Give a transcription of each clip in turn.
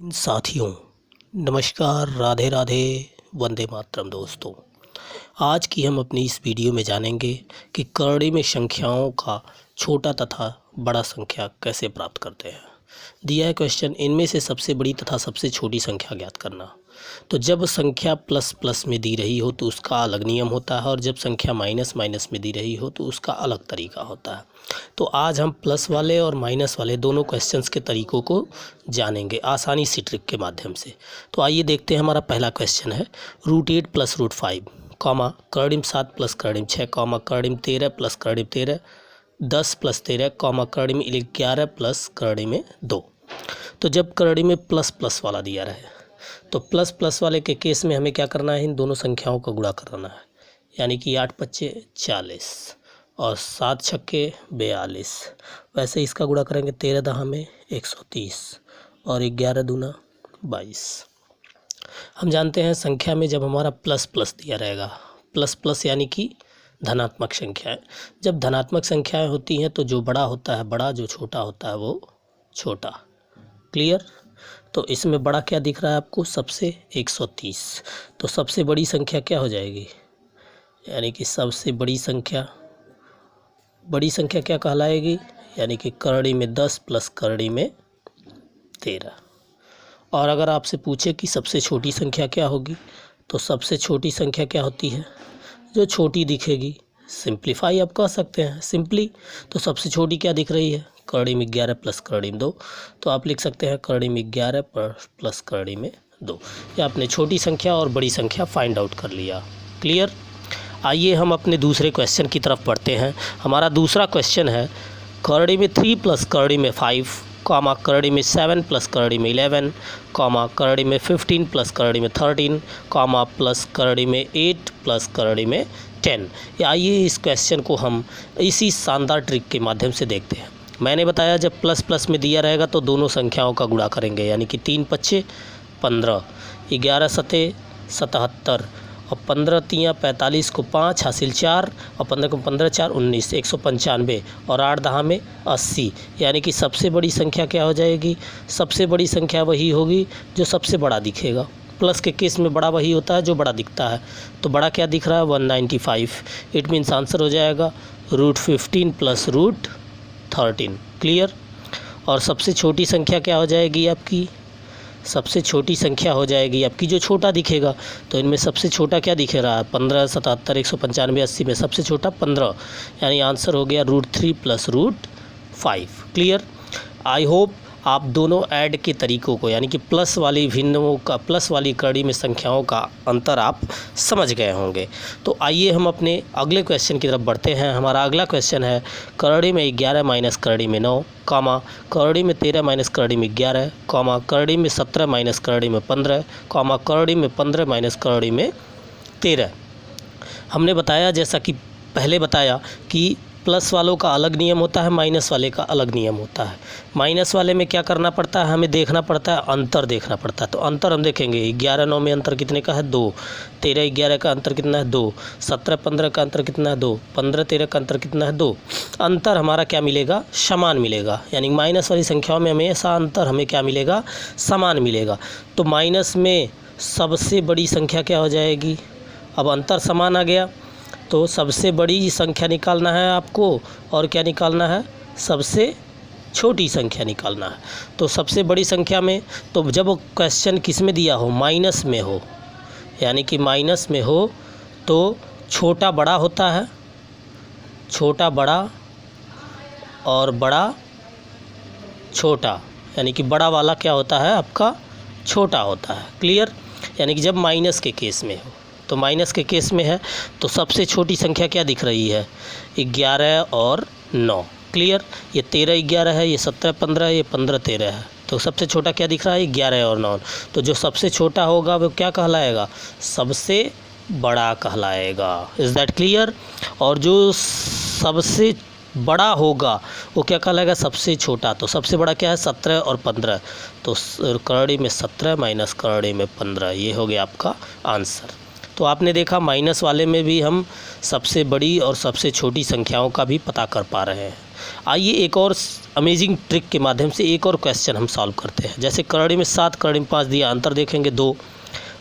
साथियों, नमस्कार, राधे राधे, वंदे मातरम। दोस्तों, आज की हम अपनी इस वीडियो में जानेंगे कि करड़ी में संख्याओं का छोटा तथा बड़ा संख्या कैसे प्राप्त करते हैं। दिया है क्वेश्चन, इनमें से सबसे बड़ी तथा सबसे छोटी संख्या ज्ञात करना। तो जब संख्या प्लस प्लस में दी रही हो तो उसका अलग नियम होता है, और जब संख्या माइनस माइनस में दी रही हो तो उसका अलग तरीका होता है। तो आज हम प्लस वाले और माइनस वाले दोनों क्वेश्चंस के तरीक़ों को जानेंगे आसानी सी ट्रिक के माध्यम से। तो आइए देखते हैं। हमारा पहला क्वेश्चन है √8 + √5, करड़िम 7 + करड़िम 6, करड़िम 13 + करड़िम 13, 10 + 13, करड़िम 11 + करड़िम 2। तो जब करड़ी में प्लस प्लस वाला दिया रहे तो प्लस प्लस वाले के केस में हमें क्या करना है, इन दोनों संख्याओं का गुणा करना है। यानी कि 8 × 5 = 40 और 7 × 6 = 42। वैसे इसका गुणा करेंगे 13 × 10 में 130 और 11 दूना 22। हम जानते हैं संख्या में जब हमारा प्लस प्लस दिया रहेगा, प्लस प्लस यानी कि धनात्मक संख्याएं, जब धनात्मक संख्याएं होती हैं तो जो बड़ा होता है बड़ा, जो छोटा होता है वो छोटा। क्लियर? तो इसमें बड़ा क्या दिख रहा है आपको, सबसे 130। तो सबसे बड़ी संख्या क्या हो जाएगी, यानी कि सबसे बड़ी संख्या क्या कहलाएगी, यानी कि करड़ी में 10 + करड़ी में 13। और अगर आपसे पूछे कि सबसे छोटी संख्या क्या होगी, तो सबसे छोटी संख्या क्या होती है, जो छोटी दिखेगी। सिंप्लीफाई आप कह सकते हैं, सिंपली। तो सबसे छोटी क्या दिख रही है, करड़ी में 11 + करड़ी में 2। तो आप लिख सकते हैं करड़ी में 11 + करड़ी में 2। या आपने छोटी संख्या और बड़ी संख्या फाइंड आउट कर लिया। क्लियर? आइए हम अपने दूसरे क्वेश्चन की तरफ बढ़ते हैं। हमारा दूसरा क्वेश्चन है करड़ी में 3 + करड़ी में 5, करड़ी में 7 + करड़ी में 11, करड़ी में 15 + करड़ी में 13, प्लस करड़ी में 8 + करड़ी में 10। आइए इस क्वेश्चन को हम इसी शानदार ट्रिक के माध्यम से देखते हैं। मैंने बताया जब प्लस प्लस में दिया रहेगा तो दोनों संख्याओं का गुणा करेंगे, यानी कि 3 × 5 = 15, 11 × 7 = 77 और 15 × 3 = 45 को 5 हासिल 4 और 15 को 15 × 4 = 19, 195 और 8 × 10 में 80। यानी कि सबसे बड़ी संख्या क्या हो जाएगी, सबसे बड़ी संख्या वही होगी जो सबसे बड़ा दिखेगा। प्लस के केस में बड़ा वही होता है जो बड़ा दिखता है। तो बड़ा क्या दिख रहा है, 195। इट मीन्स आंसर हो जाएगा √15 + √13। क्लियर? और सबसे छोटी संख्या क्या हो जाएगी आपकी, सबसे छोटी संख्या हो जाएगी आपकी जो छोटा दिखेगा। तो इनमें सबसे छोटा क्या दिख रहा है, 15, 77, 195, 80 में सबसे छोटा 15। यानी आंसर हो गया √3 + √5। क्लियर? आई होप आप दोनों ऐड के तरीक़ों को, यानी कि प्लस वाली भिन्नों का, प्लस वाली करड़ी में संख्याओं का अंतर आप समझ गए होंगे। तो आइए हम अपने अगले क्वेश्चन की तरफ बढ़ते हैं। हमारा अगला क्वेश्चन है करड़ी में 11 - करड़ी में 9, करड़ी में 13 - करड़ी में 11, करड़ी में 17 - करड़ी में 15, करड़ी में 15 - करड़ी में 13। हमने बताया, जैसा कि पहले बताया, कि प्लस वालों का अलग नियम होता है, माइनस वाले का अलग नियम होता है। माइनस वाले में क्या करना पड़ता है, हमें देखना पड़ता है, अंतर देखना पड़ता है। तो अंतर हम देखेंगे, 11 9 में अंतर कितने का है, 2, 13 11 का अंतर कितना है, 2, 17 15 का अंतर कितना है, 2, 15 13 का अंतर कितना है, 2। अंतर हमारा क्या मिलेगा, समान मिलेगा। यानी माइनस वाली संख्याओं में हमेशा अंतर हमें क्या मिलेगा, समान मिलेगा। तो माइनस में सबसे बड़ी संख्या क्या हो जाएगी, अब अंतर समान आ गया तो सबसे बड़ी संख्या निकालना है आपको, और क्या निकालना है, सबसे छोटी संख्या निकालना है। तो सबसे बड़ी संख्या में, तो जब क्वेश्चन किस में दिया हो, माइनस में हो, यानी कि माइनस में हो तो छोटा बड़ा होता है, छोटा बड़ा और बड़ा छोटा, यानी कि बड़ा वाला क्या होता है आपका, छोटा होता है। क्लियर? यानी कि जब माइनस के केस में हो, तो माइनस के केस में है तो सबसे छोटी संख्या क्या दिख रही है, 11 और 9। क्लियर? ये 13 11 है, ये 17 15 है, ये 15 13 है। तो सबसे छोटा क्या दिख रहा है, 11 और 9। तो जो सबसे छोटा होगा वो क्या कहलाएगा, सबसे बड़ा कहलाएगा। Is that clear? और जो सबसे बड़ा होगा वो क्या कहलाएगा, सबसे छोटा। तो सबसे बड़ा क्या है, 17 और 15। तो करड़ी में 17 - करड़ी में 15, ये हो गया आपका आंसर। तो आपने देखा माइनस वाले में भी हम सबसे बड़ी और सबसे छोटी संख्याओं का भी पता कर पा रहे हैं। आइए एक और अमेजिंग ट्रिक के माध्यम से एक और क्वेश्चन हम सॉल्व करते हैं। जैसे करड़ी में 7 करड़ी में 5 दिया, अंतर देखेंगे 2,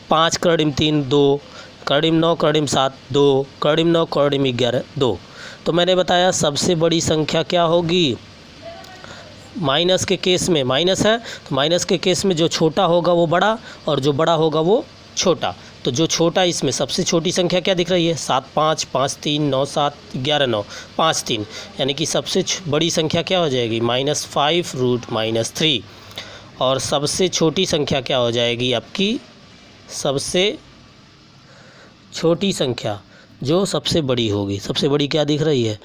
5 करड़ी में 3 2, करड़ी में 9 करड़ी में 7 2, करड़ी में 9 करड़ी में 11 2। तो मैंने बताया सबसे बड़ी संख्या क्या होगी। माइनस के केस में माइनस है तो माइनस के केस में जो छोटा होगा वो बड़ा और जो बड़ा होगा वो छोटा। तो जो छोटा इसमें सबसे छोटी संख्या क्या दिख रही है, 7 5 5 3 9 7 11 9 5 3, यानी कि सबसे बड़ी संख्या क्या हो जाएगी -5√-3। और सबसे छोटी संख्या क्या हो जाएगी आपकी, सबसे छोटी संख्या जो सबसे बड़ी होगी, सबसे बड़ी क्या दिख रही है,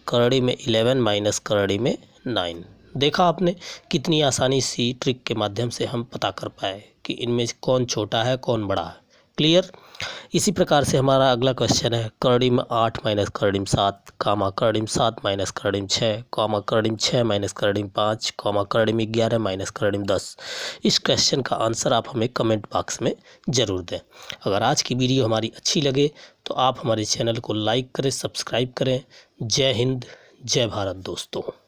करड़ी में 11 माइनस करड़ी में 9। देखा आपने कितनी आसानी सी ट्रिक के माध्यम से हम पता कर पाए कि इनमें कौन छोटा है कौन बड़ा है। क्लियर। इसी प्रकार से हमारा अगला क्वेश्चन है करड़ी में 8 माइनस करड़ी में 7, कामा करड़ी में 7 माइनस करड़ी में 6, कामा करड़ी में 6 माइनस करड़ी में 5, कामा करड़ी में 11 माइनस करड़ी में 10। इस क्वेश्चन का आंसर आप हमें कमेंट बॉक्स में ज़रूर दें। अगर आज की वीडियो हमारी अच्छी लगे तो आप हमारे चैनल को लाइक करें, सब्सक्राइब करें। जय हिंद, जय भारत दोस्तों।